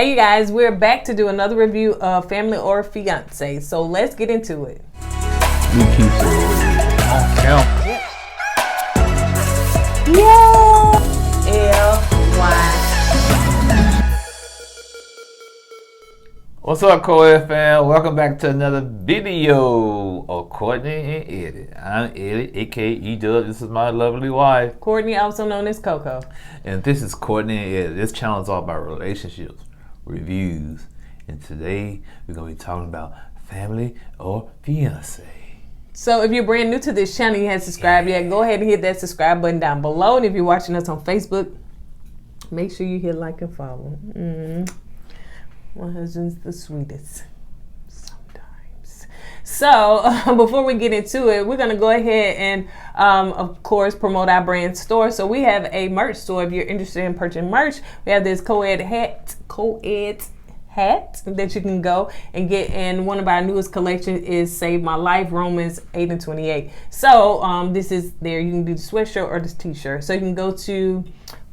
Hey you guys, we're back to do another review of Family or Fiancé. So let's get into it. We keep it on count. Yep. Yeah. LY. What's up, KOED fam? Welcome back to another video of Kourtney and Eddie. I'm Eddie, aka E-Dub. This is my lovely wife, Courtney, also known as Coco. and this is Kourtney and Eddie. This channel is all about relationships, reviews, and today we're gonna be talking about family or fiancé. So if you're brand new to this channel, you haven't subscribed yet, go ahead and hit that subscribe button down below. And if you're watching us on Facebook, make sure you hit like and follow. My husband's the sweetest sometimes. So before we get into it, we're going to go ahead and, of course, promote our brand store. So we have a merch store. If you're interested in purchasing merch, we have this KOED hat that you can go and get. And one of our newest collections is Save My Life, Romans 8 and 28. So this is there. You can do the sweatshirt or the t-shirt. So you can go to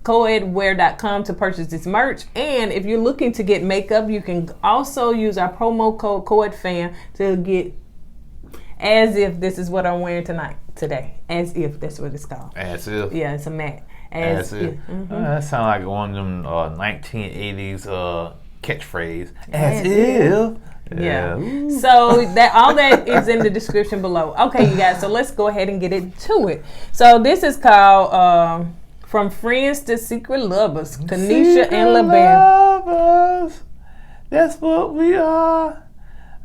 kourtneyandeddie.com to purchase this merch. And if you're looking to get makeup, you can also use our promo code KOEDFAM to get as if this is what I'm wearing today. As if that's what it's called. As if? Yeah, it's a matte. As if. That sounds like one of them 1980s catchphrase. As if. Yeah. So that all that is in the description below. Okay, you guys. So let's go ahead and get into it. So this is called From Friends to Secret Lovers, Kanisha and LaBelle. That's what we are.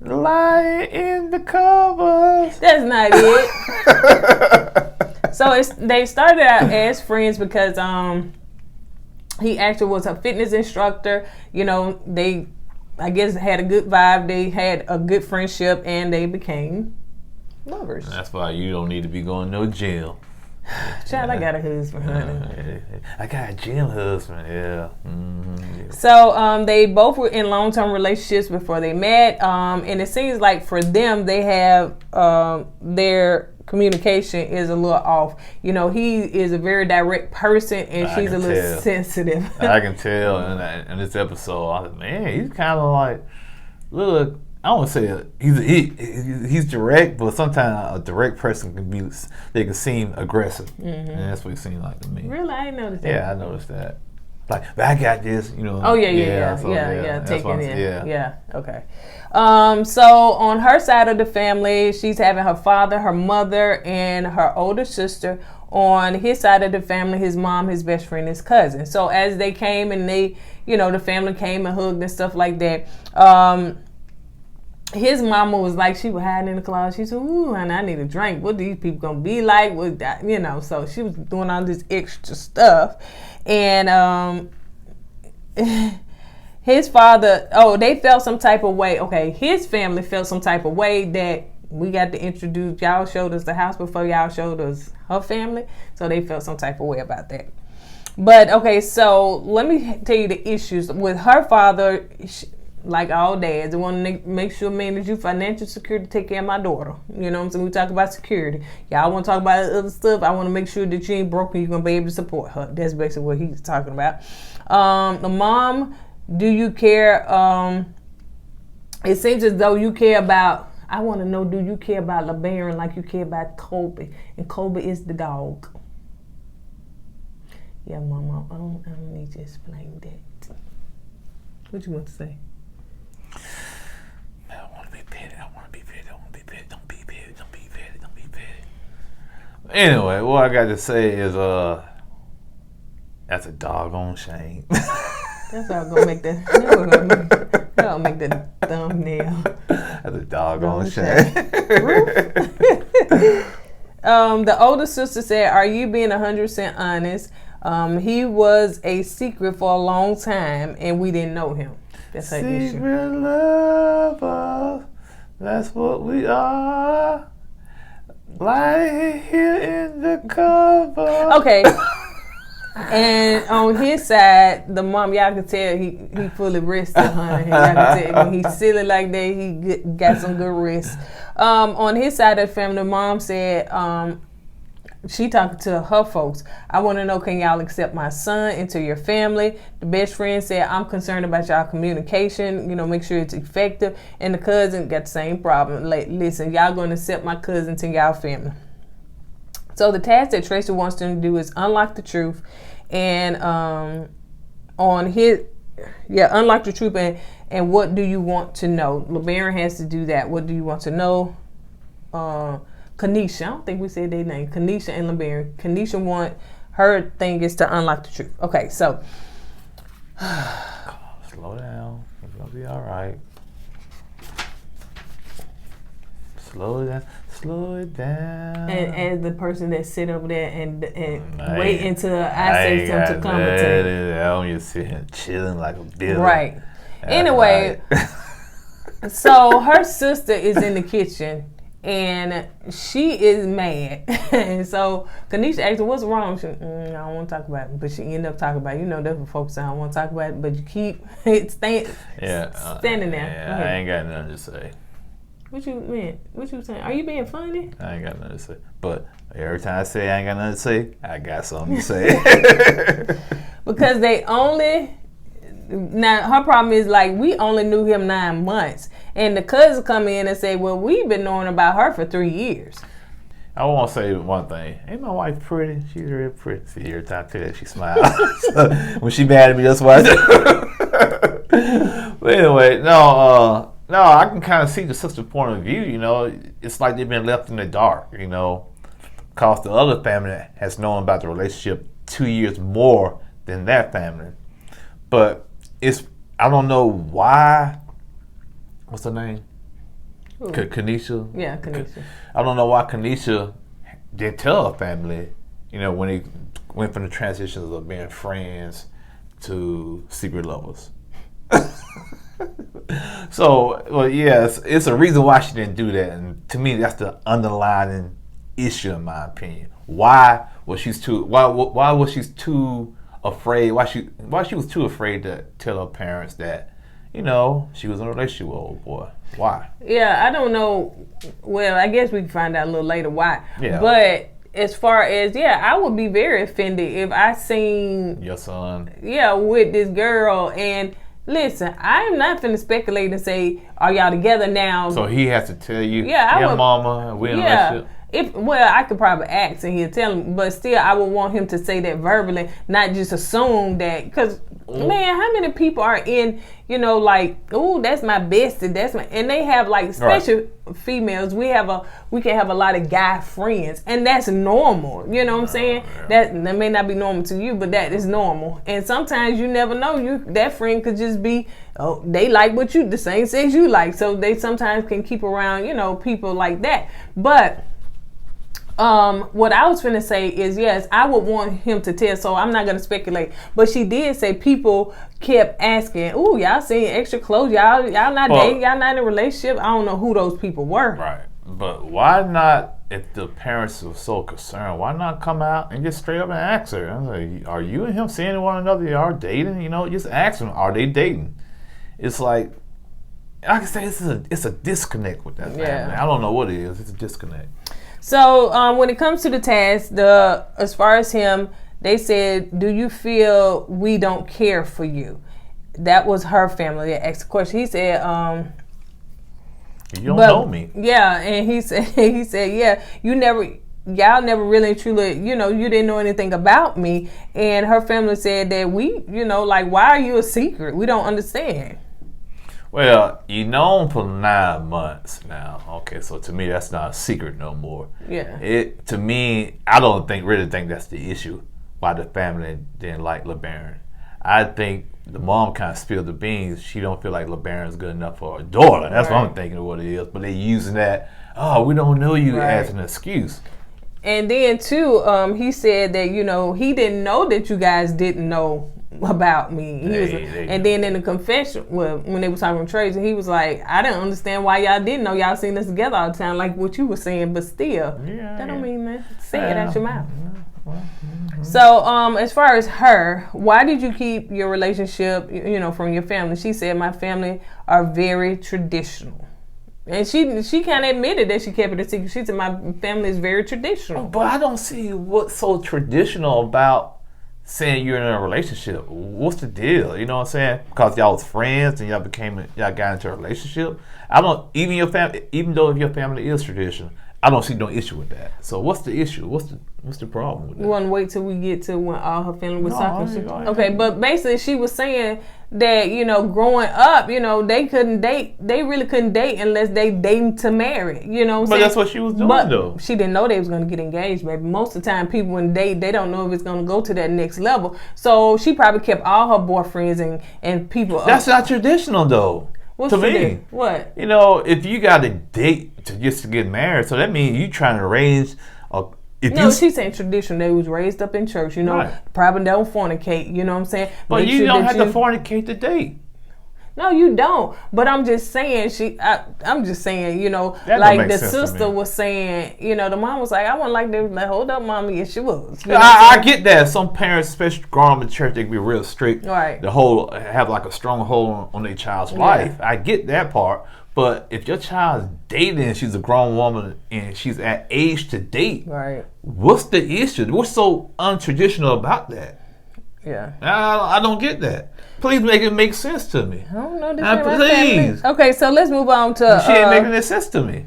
Lying in the covers. That's not it. So they started out as friends because he actually was a fitness instructor. You know, they, I guess, had a good vibe. They had a good friendship, and they became lovers. That's why you don't need to be going to no gym. Child, I got a husband, honey. I got a gym husband, yeah. So they both were in long-term relationships before they met, and it seems like for them, they have their communication is a little off. You know, he is a very direct person, and she's a little sensitive. I can tell in this episode. I said, man, he's kind of like little. I don't want to say he's direct, but sometimes a direct person can be, they can seem aggressive, and that's what it seemed like to me. Really, I didn't notice that. Yeah, I noticed that. Like, but I got this, you know. Oh yeah. Taking in. Yeah. Okay. So on her side of the family, she's having her father, her mother, and her older sister. On his side of the family, his mom, his best friend, his cousin. So as they came and they, you know, the family came and hugged and stuff like that. His mama was like, she was hiding in the closet. She said, ooh, honey, I need a drink. What these people gonna be like? What that, you know, so she was doing all this extra stuff. And his father, they felt some type of way. Okay, his family felt some type of way that we got to introduce. Y'all showed us the house before y'all showed us her family. So they felt some type of way about that. But, okay, so let me tell you the issues. With her father, like all dads, they want to make sure, man, that you financial security to take care of my daughter. You know what I'm saying? We talk about security. Y'all want to talk about other stuff. I want to make sure that you ain't broke and you're going to be able to support her. That's basically what he's talking about. The mom, do you care? It seems as though you care about, I want to know, do you care about LeBaron like you care about Kobe? And Kobe is the dog. Yeah, Mama, I don't need to explain that. What you want to say? I want to be petty. I want to be petty. I want to be petty. Don't be petty. Don't be petty. Don't be petty. Anyway, what I got to say is, that's a doggone shame. That's how I'm gonna make that. That'll make the thumbnail. That's a doggone shame. The older sister said, "Are you being 100% honest? He was a secret for a long time, and we didn't know him." That's her issue. Secret lover, that's what we are. Lying here in the cover. Okay. And on his side, the mom, y'all can tell he fully rested, honey. Y'all can tell when he's silly like that, he got some good rest. On his side of the family, the mom said, she talking to her folks. I want to know, can y'all accept my son into your family? The best friend said, I'm concerned about y'all communication. Make sure it's effective. And the cousin got the same problem. Like, listen, y'all going to accept my cousin to y'all family. So the task that Tracy wants them to do is unlock the truth, and unlock the truth, and what do you want to know? LeBaron has to do that. What do you want to know? Kanisha, I don't think we said their name. Kanisha and LeBaron. Kanisha her thing is to unlock the truth. Okay, so slow down. It's gonna be all right. Slow it down. And as the person that sit over there and wait until I say something to come to you. I'm just sitting here chilling like a villain. Right. Anyway, so her sister is in the kitchen and she is mad. And so Kanisha asked her, what's wrong? She, I don't want to talk about it. But she ended up talking about it. That's what folks say, I don't want to talk about it. But you keep standing there. Yeah, I ain't got nothing to say. What you saying? Are you being funny? I ain't got nothing to say. But every time I say I ain't got nothing to say, I got something to say. Because now her problem is like, we only knew him 9 months. And the cousins come in and say, well, we've been knowing about her for 3 years. I want to say one thing. Ain't my wife pretty? She's real pretty. See, every time I tell her, she smiles. So, when she mad at me, that's why I do. But anyway, no, I can kind of see the sister's point of view. It's like they've been left in the dark. Because the other family has known about the relationship 2 years more than that family. But I don't know why. What's her name? Kanisha. Yeah, Kanisha. I don't know why Kanisha didn't tell her family. When they went from the transitions of being friends to secret lovers. So, well, yes, it's a reason why she didn't do that, and to me, that's the underlying issue, in my opinion. Why was she too afraid? Why she was too afraid to tell her parents that, she was in a relationship with old boy? Why? Yeah, I don't know. Well, I guess we can find out a little later why. Yeah. But as far as, I would be very offended if I seen your son. Yeah, with this girl. And listen, I am not finna speculate and say, are y'all together now? So he has to tell you, yeah, mama, we're in a relationship. I could probably ask and he'll tell him, but still, I would want him to say that verbally, not just assume that. Because, man, how many people are in, like, oh, that's my bestie, and they have like, especially females, we can have a lot of guy friends, and that's normal. You know what I'm saying? Yeah. That may not be normal to you, but that is normal. And sometimes you never know, that friend could just be, they like the same sex you like, so they sometimes can keep around, people like that. But what I was finna say is, yes, I would want him to tell, so I'm not gonna speculate. But she did say people kept asking, "Ooh, y'all seeing extra clothes? Y'all not dating? Y'all not in a relationship?" I don't know who those people were. Right, but why not? If the parents were so concerned, why not come out and just straight up and ask her? I'm like, are you and him seeing one another? You are dating? Just ask them, are they dating? It's like I can say, it's a disconnect with that family. I don't know what it is. It's a disconnect. So when it comes to the task, as far as him, they said, do you feel we don't care for you? That was her family that asked the question. He said, you don't know me. Yeah, and he said, yeah, y'all never really truly, you didn't know anything about me. And her family said that why are you a secret? We don't understand. Well, you know him for 9 months now. Okay, so to me, that's not a secret no more. Yeah. To me, I don't really think that's the issue why the family didn't like LeBaron. I think the mom kind of spilled the beans. She don't feel like LeBaron's good enough for her daughter. That's what I'm thinking of what it is. But they're using that, we don't know you as an excuse. And then, too, he said that, he didn't know that you guys didn't know about me. And then in the confession, when they were talking to Tracy, he was like, I didn't understand why y'all didn't know. Y'all seen us together all the time, like what you were saying, but still, that don't mean that. Say it out your mouth. So, as far as her, why did you keep your relationship, from your family? She said, my family are very traditional. And she kind of admitted that she kept it a secret. She said, my family is very traditional. But I don't see what's so traditional about saying you're in a relationship. What's the deal? You know what I'm saying? Because y'all was friends and y'all got into a relationship. Even though if your family is traditional, I don't see no issue with that. So what's the issue? What's the problem with that? You want to wait till we get to when all her family was talking? Okay, but basically she was saying that, you know, growing up, you know, they really couldn't date unless they dating to marry, you know what I'm saying? But that's what she was doing, though. She didn't know they was going to get engaged, baby. Most of the time, people when they don't know if it's going to go to that next level. So she probably kept all her boyfriends and people up. That's not traditional, though. What's to me? What? You know, if you got to date to get married, so that means you trying to arrange she's saying tradition. They was raised up in church, you know. Right. Probably don't fornicate, you know what I'm saying? But you don't have to fornicate to date. No, you don't. But I'm just saying, I'm just saying, you know, like the sister was saying, you know, the mom was like, I wouldn't like to, like, hold up, mommy. Yes, she was. You know I get that. Some parents, especially growing up in church, they can be real strict. Right. Have like a strong hold on their child's life. I get that part. But if your child's dating and she's a grown woman and she's at age to date, right? What's the issue? What's so untraditional about that? Yeah. I don't get that. Please make it make sense to me. I don't know. Please. Okay, so let's move on to... She ain't making that sense to me.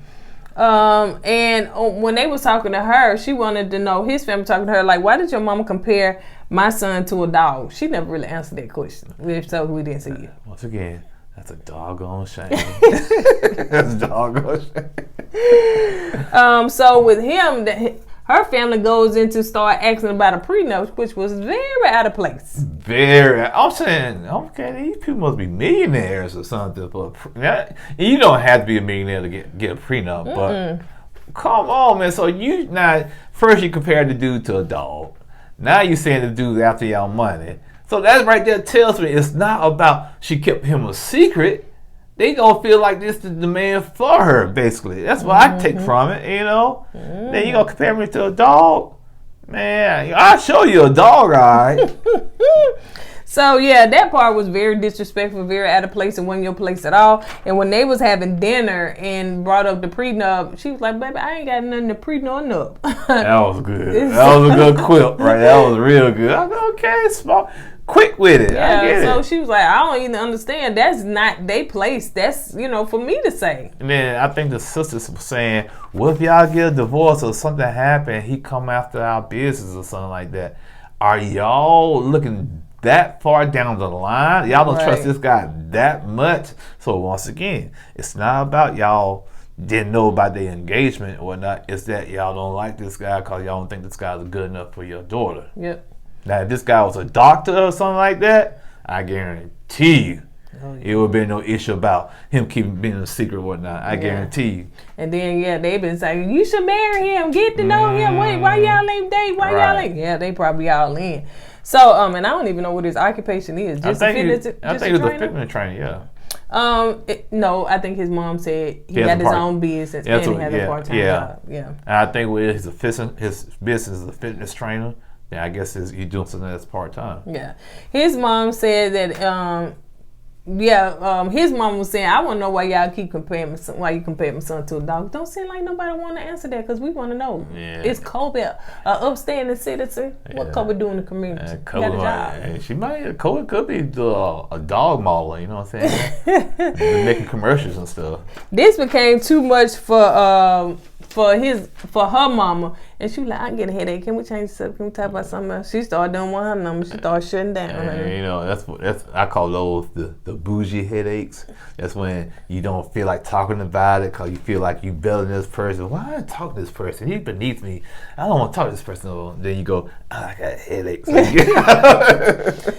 And when they was talking to her, she wanted to know, his family talking to her, like, why did your mama compare my son to a dog? She never really answered that question. So we didn't see it. Once again, that's a doggone shame. That's a doggone shame. So with him, her family goes in to start asking about a prenup, which was very out of place. I'm saying, okay, these people must be millionaires or something. You don't have to be a millionaire to get a prenup, but come on, man. So first you compared the dude to a dog. Now you're saying the dude's after y'all money. So that right there tells me it's not about she kept him a secret. They don't feel like this is the man for her, basically. That's what I take from it, you know. Then you gonna compare me to a dog? Man, I'll show you a dog, all right. So, yeah, that part was very disrespectful, very out of place and wasn't your place at all. And when they was having dinner and brought up the prenup, she was like, baby, I ain't got nothing to prenup. That was good. That was a good quip, right? That was real good. I said, okay, smart. Quick with it. Yeah, I get so it. she was like, I don't even understand. That's not their place. That's, you know, for me to say. And then I think the sisters were saying, what if y'all get a divorce or something happen, he come after our business or something like that? Are y'all looking that far down the line? Y'all don't trust this guy that much? So once again, it's not about y'all didn't know about their engagement or whatnot. It's that y'all don't like this guy because y'all don't think this guy's good enough for your daughter. Yep. Now, if this guy was a doctor or something like that, I guarantee you it would be no issue about him being a secret or whatnot. I guarantee you. And then, they've been saying, you should marry him, get to know him. Wait, why y'all ain't date? Why y'all ain't? Yeah, they probably all in. So, and I don't even know what his occupation is. I think it was a fitness trainer, no, I think his mom said he got his own business and he has a part-time job. Yeah. And I think with his business is a fitness trainer. Yeah, I guess he's doing something that's part-time. Yeah. His mom said that, his mom was saying, I want to know why y'all keep comparing my son to a dog. Don't seem like nobody want to answer that because we want to know. Yeah. Is Kobe an upstanding citizen? Yeah. What Kobe do in the community? Kobe could be a dog model, you know what I'm saying? Making commercials and stuff. This became too much for her mama, and she was like, I get a headache. Can we change the subject? Can we talk about something else? She started doing one of her numbers. She started shutting down. And, you know, that's I call those the bougie headaches. That's when you don't feel like talking about it because you feel like you better than this person. Why I talk to this person? He's beneath me. I don't want to talk to this person. Then you go, I got headaches.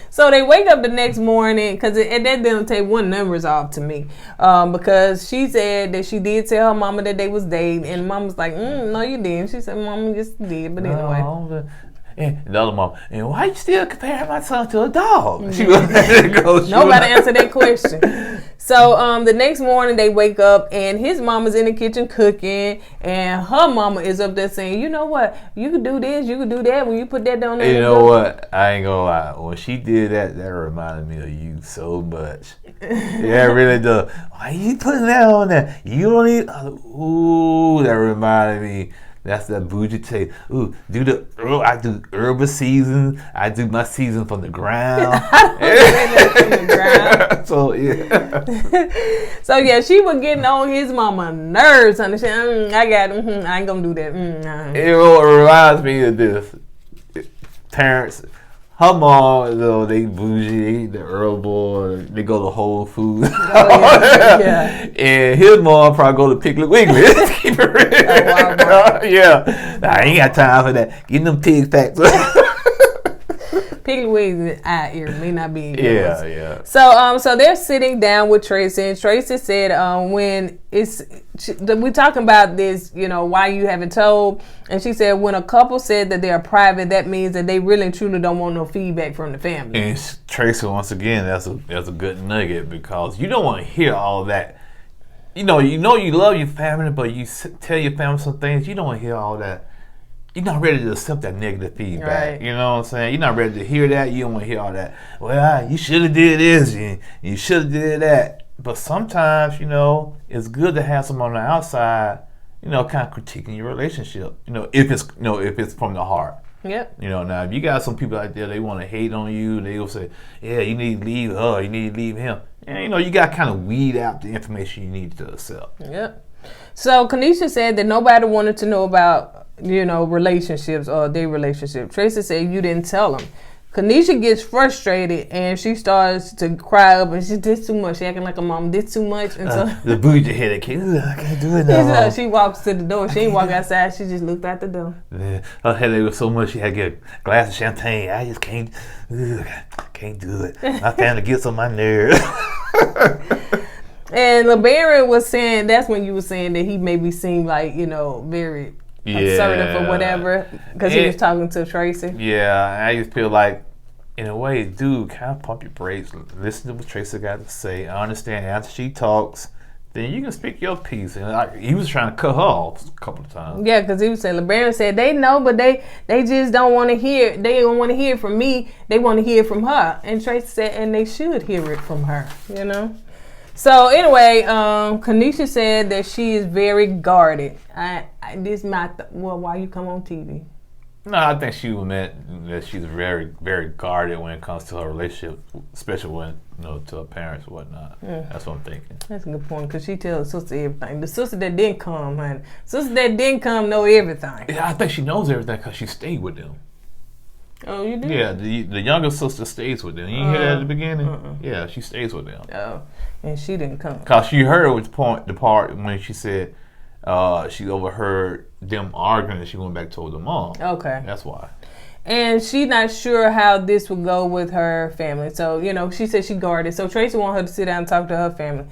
So they wake up the next morning because that didn't take one numbers off to me because she said that she did tell her mama that they was dating, and mama was like, no, you didn't. She said, mama just did, but anyway. And the other mom, and why you still comparing my son to a dog? Nobody answered that question. So the next morning they wake up and his mama's in the kitchen cooking, and her mama is up there saying, you know what, you could do this, you could do that when you put that down there. You know what? I ain't gonna lie. When she did that, that reminded me of you so much. Yeah, it really does. Why you putting that on there? You don't need. Ooh, that reminded me. That's that bougie taste. Ooh, I do herbal season. I do my season from the ground. From the ground. So yeah. So yeah, she was getting on his mama nerves. Understand? I got. I ain't gonna do that. It reminds me of this. Parents. Her mom, though, they bougie, they eat the herbal, they go to Whole Foods. Oh, yeah. And his mom probably go to Piggly Wiggly. Keep it real. Wow. Yeah. I ain't got time for that. Getting them pig facts. Piggly Wiggly's eye ear may not be in yours. Yeah. So they're sitting down with Tracy, and Tracy said, when we're talking about this, why you haven't told, and she said when a couple said that they're private, that means that they really and truly don't want no feedback from the family. And Tracy, once again, that's a good nugget, because you don't want to hear all that. You know you love your family, but you tell your family some things, you don't want to hear all that. You're not ready to accept that negative feedback. Right. You know what I'm saying? You're not ready to hear that. You don't want to hear all that. Well, you should have did this. You should have did that. But sometimes, it's good to have someone on the outside, kind of critiquing your relationship. If it's from the heart. Yep. Now if you got some people out there, they want to hate on you. They will say, yeah, you need to leave her. You need to leave him. And you got to kind of weed out the information you need to accept. Yep. So Kanisha said that nobody wanted to know about relationships or their relationship. Tracy said you didn't tell them. Kanisha gets frustrated and she starts to cry up, and she did too much. She acting like her mom did too much. And so the bougie headed kid, I can't do it now. She walks to the door. She didn't walk outside. She just looked out the door. Yeah, her headache was so much she had to get a glass of champagne. I just can't do it. My family gets on my nerves. And LeBaron was saying, that's when you were saying that he maybe seemed like, very assertive or whatever, because he was talking to Tracy. Yeah, I just feel like, in a way, dude, kind of pump your brakes. Listen to what Tracy got to say. I understand after she talks, then you can speak your piece. And he was trying to cut her off a couple of times. Yeah, because he was saying, LeBaron said they know, but they just don't want to hear. They don't want to hear it from me. They want to hear it from her. And Tracy said, and they should hear it from her. So anyway, Kanisha said that she is very guarded. Why you come on TV? No, I think she meant that she's very, very guarded when it comes to her relationship, especially when to her parents and whatnot. Yeah. That's what I'm thinking. That's a good point, because she tells the sister everything. The sister that didn't come, honey. Sister that didn't come know everything. Yeah, I think she knows everything because she stayed with them. Oh, you did? Yeah, the younger sister stays with them. You didn't hear that at the beginning? Yeah, she stays with them. Oh, and she didn't come. Because she heard the part when she said she overheard them arguing and she went back told the mom. Okay. That's why. And she's not sure how this would go with her family. So, she said she guarded. So Tracy wanted her to sit down and talk to her family.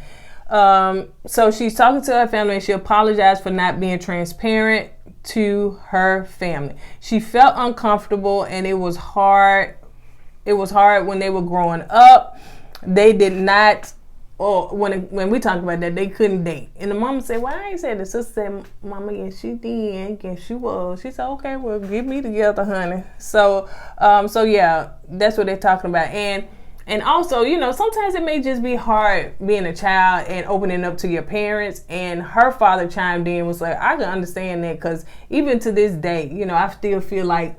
So she's talking to her family, and she apologized for not being transparent to her family. She felt uncomfortable, and it was hard. It was hard when they were growing up. They did not, or when we talked about that, they couldn't date. And the mama said, well, I ain't said. The sister said, Mama, yes, she did. Yes, she was. She said, okay, well, get me together, honey. So yeah, that's what they're talking about. And also, sometimes it may just be hard being a child and opening up to your parents. And her father chimed in, was like, I can understand that, because even to this day, I still feel like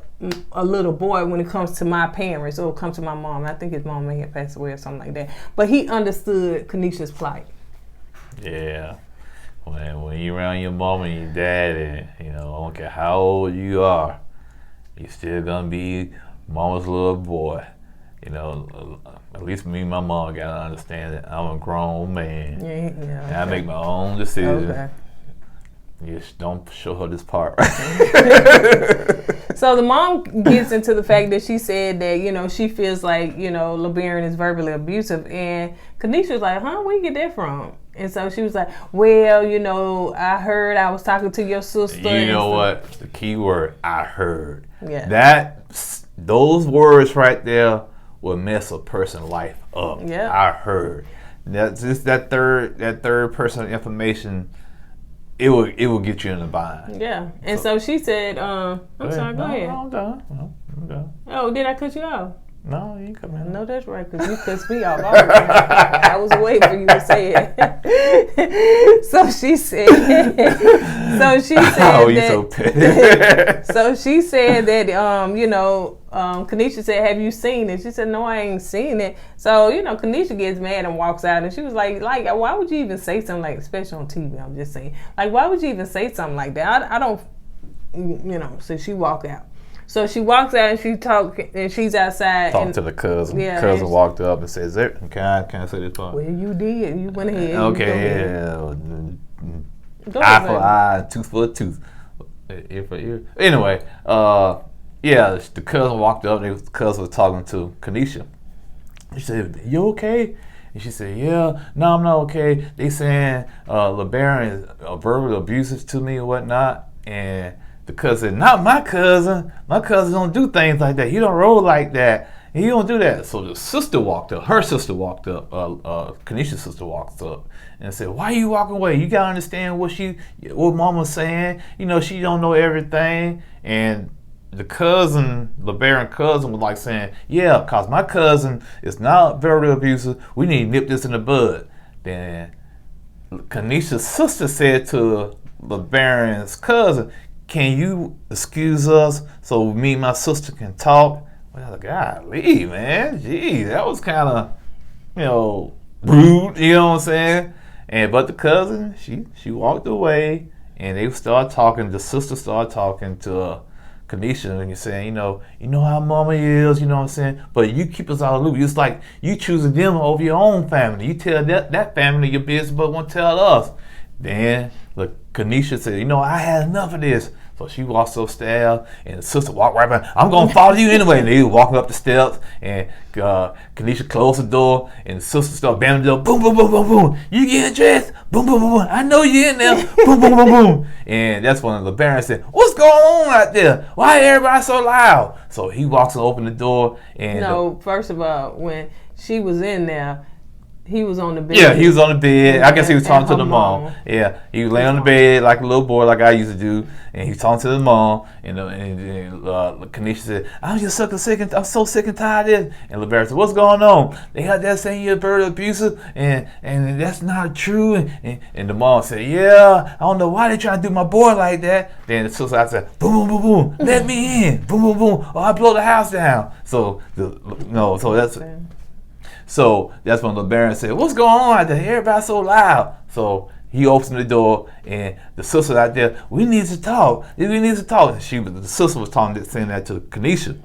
a little boy when it comes to my parents or comes to my mom. I think his mom may have passed away or something like that. But he understood Kanisha's plight. Yeah. When you're around your mom and your dad, and, I don't care how old you are, you're still going to be mama's little boy. At least me and my mom got to understand that I'm a grown man. Yeah, okay. And I make my own decisions. Okay. Just don't show her this part. So the mom gets into the fact that she said that, she feels like, LeBaron is verbally abusive. And Kanisha's like, where you get that from? And so she was like, well, I heard I was talking to your sister. You know what? The key word, I heard. Yeah. Those words right there will mess a person's life up. Yeah. I heard. That's just that third person information. It will get you in a bind. Yeah, and so she said, "I'm sorry. Go ahead." No, I'm done. No, I'm done. Oh, did I cut you off? No, you come in. No, that's right, because you cussed me off. I was waiting for you to say it. So she said. Oh, you so petty. So she said that, Kanisha said, "Have you seen it?" She said, "No, I ain't seen it." So, Kanisha gets mad and walks out, and she was like, why would you even say something like, especially on TV? I'm just saying, like, why would you even say something like that? I don't, So she walked out. So she walks out and she talk, and she's outside. Talking to the cousin. Yeah, cousin walked up and says, "Can I say this part?" Well, you did. You went ahead. Okay, Go eye ahead, for eye, tooth for tooth, ear for ear. Anyway, the cousin walked up and the cousin was talking to Kanisha. She said, "You okay?" And she said, "Yeah, no, I'm not okay. They saying LeBaron is verbally abusive to me or whatnot." And the cousin said, "Not my cousin. My cousin don't do things like that. He don't roll like that. He don't do that." So the sister walked up. Her sister walked up. Kanisha's sister walked up and said, "Why are you walking away? You gotta understand what Mama's saying. She don't know everything." And the cousin, LeBaron cousin, was like saying, "Yeah, cause my cousin is not very abusive. We need to nip this in the bud." Then Kanisha's sister said to LeBaron's cousin, "Can you excuse us so me and my sister can talk?" Well, golly, man, gee, that was kind of, rude. You know what I'm saying? But the cousin, she walked away, and they started talking. The sister started talking to Kanisha, and you're saying, you know how Mama is. You know what I'm saying? But you keep us out of the loop. It's like you choosing them over your own family. You tell that family your business, but won't tell us. Then Kanisha said, "I had enough of this." So she walks upstairs, and the sister walked right by. "I'm gonna follow you anyway." And they were walking up the steps, and Kanisha closed the door, and the sister started banging the door. Boom, boom, boom, boom, boom. "You getting dressed? Boom, boom, boom, boom. I know you in there." Boom, boom, boom, boom. And that's when LeBaron said, "What's going on out there? Why everybody so loud?" So he walks and opens the door, and first of all, when she was in there, he was on the bed. Yeah, he was on the bed. I guess he was talking to the mom. Yeah, he was laying on the bed like a little boy, like I used to do, and he was talking to the mom. And Kanisha said, "I'm just so sick and tired of this." And LeBaron said, "What's going on? They had that saying you're very abusive, and that's not true." And the mom said, "Yeah, I don't know why they trying to do my boy like that." Then the sister said, "Boom, boom, boom, boom, let me in, boom, boom, boom, or I blow the house down." So that's when LeBaron said, "What's going on out there? Everybody's so loud." So he opened the door, and the sister out there, "We need to talk. We need to talk." And the sister was saying that to Kanisha.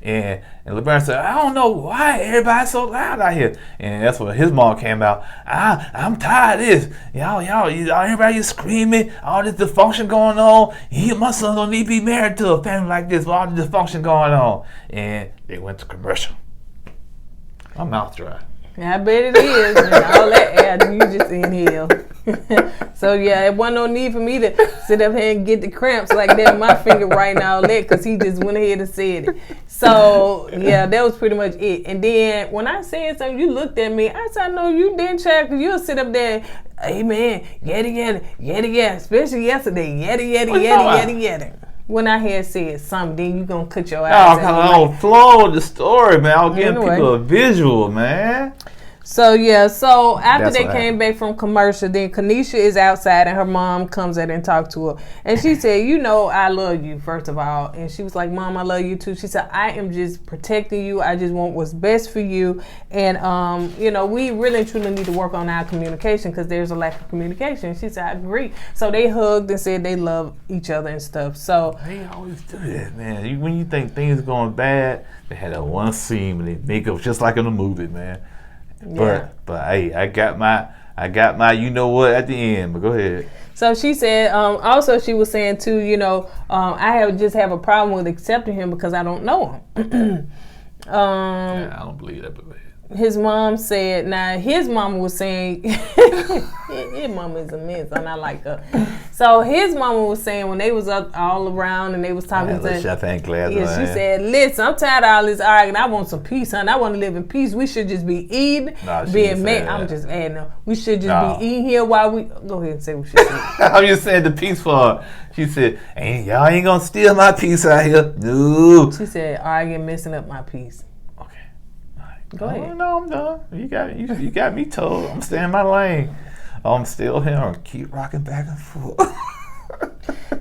And LeBaron said, "I don't know why everybody's so loud out here." And that's when his mom came out. "I'm tired of this. Y'all, everybody is screaming, all this dysfunction going on. My son don't need to be married to a family like this with all the dysfunction going on." And they went to commercial. My mouth dry. I bet it is. And all that air you just inhale. So yeah, it wasn't no need for me to sit up here and get the cramps like that in my finger right now, because he just went ahead and said it. So yeah, that was pretty much it. And then when I said something, you looked at me. I said, "No, you didn't, Chad, because you'll sit up there, amen, yada, especially yesterday, yada. When I had said something, then you gonna cut your eyes out. I don't flow with the story, man. I'll give people a visual, man. So yeah, after they came back from commercial, then Kanisha is outside and her mom comes in and talks to her. And she said, "I love you, first of all." And she was like, "Mom, I love you too." She said, "I am just protecting you. I just want what's best for you. And, we really and truly need to work on our communication because there's a lack of communication." She said, "I agree." So they hugged and said they love each other and stuff. So they always do that, man. When you think things are going bad, they had that one scene when they make up just like in a movie, man. Yeah. But hey, I got my you know what at the end. But go ahead. So she said, also she was saying too, I have a problem with accepting him because I don't know him. I don't believe that, but go ahead. his mom said, now his mama was saying, his mama is a mess, and I like her. So his mama was saying when they was up all around and they was talking to champagne glass. Yeah, she said, listen, I'm tired of all this arguing. I want some peace, honey. I want to live in peace. We should just be eating, being mad. I'm just adding up. We should just be eating here while we go ahead and say what she said. I'm just saying the peace for her. She said, y'all ain't gonna steal my peace out here. No. She said, arguing, messing up my peace. Go ahead. No, I'm done. You got me told. I'm staying in my lane. I'm still here. I'm keep rocking back and forth.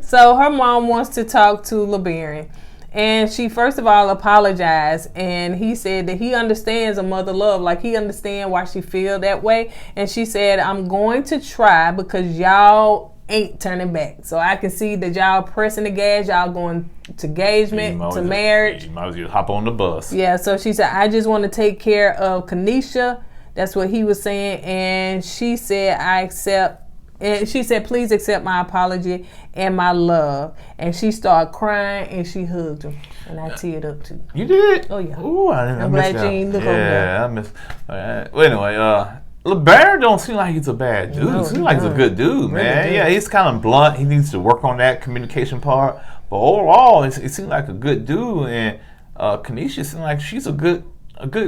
So her mom wants to talk to LeBaron, and she first of all apologized, and he said that he understands a mother love, like he understands why she feel that way, and she said, I'm going to try because y'all ain't turning back. So I can see that y'all pressing the gas, y'all going to engagement, to marriage. You might as well hop on the bus. Yeah, so she said, I just want to take care of Kanisha. That's what he was saying. And she said, please accept my apology and my love. And she started crying and she hugged him. And I teared up too. You did? Oh, yeah. Ooh, I'm glad you ain't look over there. Yeah, I missed. Well, anyway, LeBaron don't seem like he's a bad dude. No, he seems like he's a good dude, man. Really yeah, he's kind of blunt. He needs to work on that communication part. But overall, he seems like a good dude. And Kanisha seems like she's a good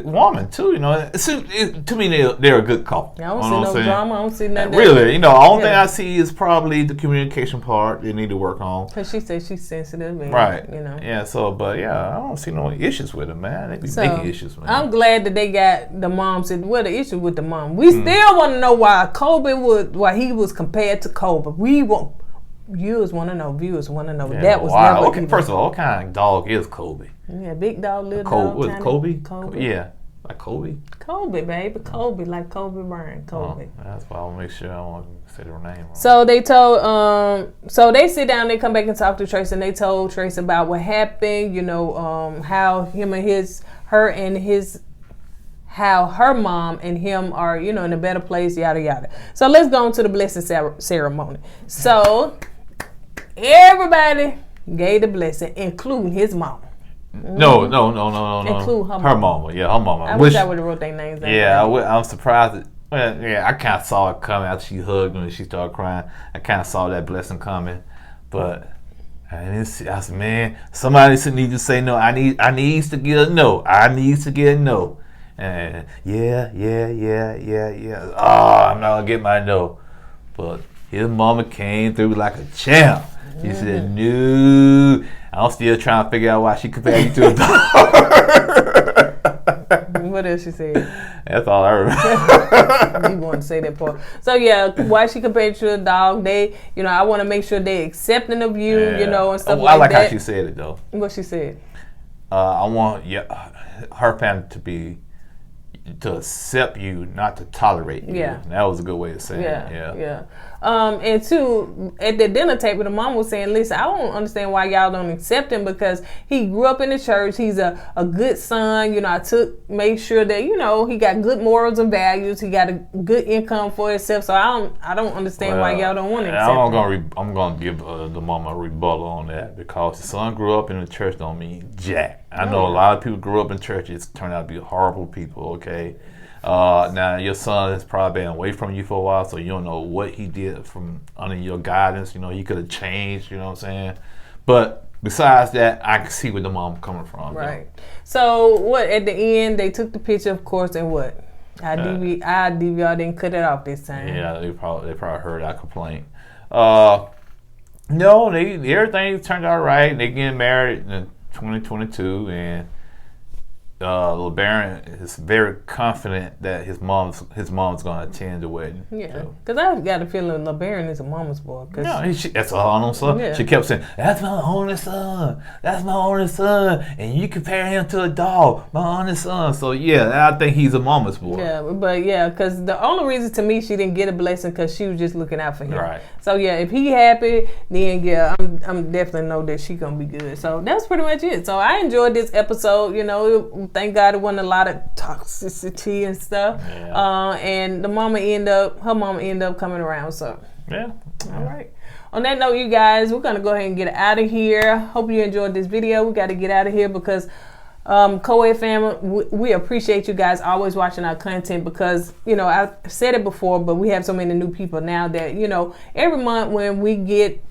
woman too. You know, to me they're a good couple. I don't see no drama. I don't see nothing. Really, the only thing I see is probably the communication part they need to work on. Because she said she's sensitive, and, right? Yeah. So, but I don't see no issues with it, man. They be making issues, man. I'm glad that they got the mom said, "What the issue with the mom?" We still want to know why he was compared to Kobe. Viewers want to know. Yeah, that was wow. never. Okay, first of all, what kind of dog is Kobe? Yeah, big dog, little dog. Was Kobe? Yeah, like Kobe. Kobe, baby. Kobe, like Kobe Bryant. Kobe. That's why I'll make sure I don't say their name wrong. So they told, so they sit down, they come back and talk to Trace, and they told Trace about what happened, how how her mom and him are, in a better place, yada, yada. So let's go on to the blessing ceremony. So everybody gave the blessing, including his mama. No. Include her mama. Yeah, her mama. I wish I would have wrote their names down. Yeah, I'm surprised. I kind of saw it coming after she hugged him and she started crying. I kind of saw that blessing coming, but I said, man, somebody need to say no. I needs to get a no. I needs to get a no. And yeah. Oh, I'm not gonna get my no, but his mama came through like a champ. She said, no. I'm still trying to figure out why she compared you to a dog. What else she said? That's all I remember. You want to say that part. So, yeah, why she compared you to a dog. They, I want to make sure they're accepting of you, and stuff like that. I like how she said it, though. What she said? I want her family to accept you, not to tolerate you. Yeah. That was a good way to say it. Yeah. And two, at the dinner table, the mom was saying, listen, I don't understand why y'all don't accept him because he grew up in the church. He's a good son. I made sure that, he got good morals and values. He got a good income for himself. So I don't understand why y'all don't want to accept him. I'm going to give the mama a rebuttal on that because the son grew up in the church don't mean jack. I know a lot of people grew up in churches turned out to be horrible people, okay? Now your son has probably been away from you for a while, so you don't know what he did from under your guidance. He could have changed. You know what I'm saying? But besides that, I can see where the mom coming from. Right. So what? At the end, they took the picture, of course, and what? Our DVR didn't cut it off this time. Yeah, they probably heard our complaint. No, everything turned out right. They getting married in 2022, and LeBaron is very confident that his mom's going to attend the wedding. Yeah, because I got a feeling LeBaron is a mama's boy. No, that's all on son. Yeah. She kept saying, "That's my only son. That's my only son," and you compare him to a dog, my only son. So yeah, I think he's a mama's boy. Yeah, but because the only reason to me she didn't get a blessing because she was just looking out for him. Right. So yeah, if he happy, then yeah, I'm definitely know that she gonna be good. So that's pretty much it. So I enjoyed this episode. Thank God it wasn't a lot of toxicity and stuff. Yeah. And her mama ended up coming around. So yeah. All right. On that note, you guys, we're gonna go ahead and get out of here. Hope you enjoyed this video. We got to get out of here because KOED family, we appreciate you guys always watching our content because, you know, I said it before, but we have so many new people now that, you know, every month when we get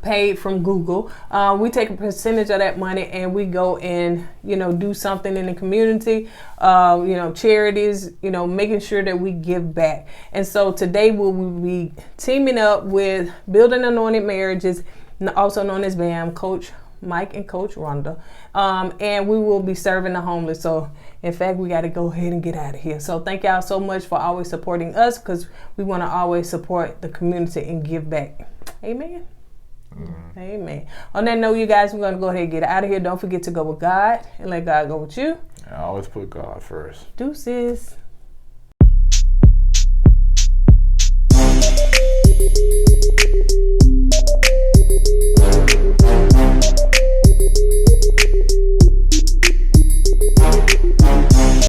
paid from Google, we take a percentage of that money and we go and, you know, do something in the community, you know, charities, you know, making sure that we give back. And so today we'll be teaming up with Building Anointed Marriages, also known as BAM, Coach Mike and Coach Rhonda, and we will be serving the homeless. So in fact, we got to go ahead and get out of here. So thank y'all so much for always supporting us, because we want to always support the community and give back. Amen. Amen. On that note, you guys, we're going to go ahead and get out of here. Don't forget to go with God and let God go with you. I always put God first. Deuces.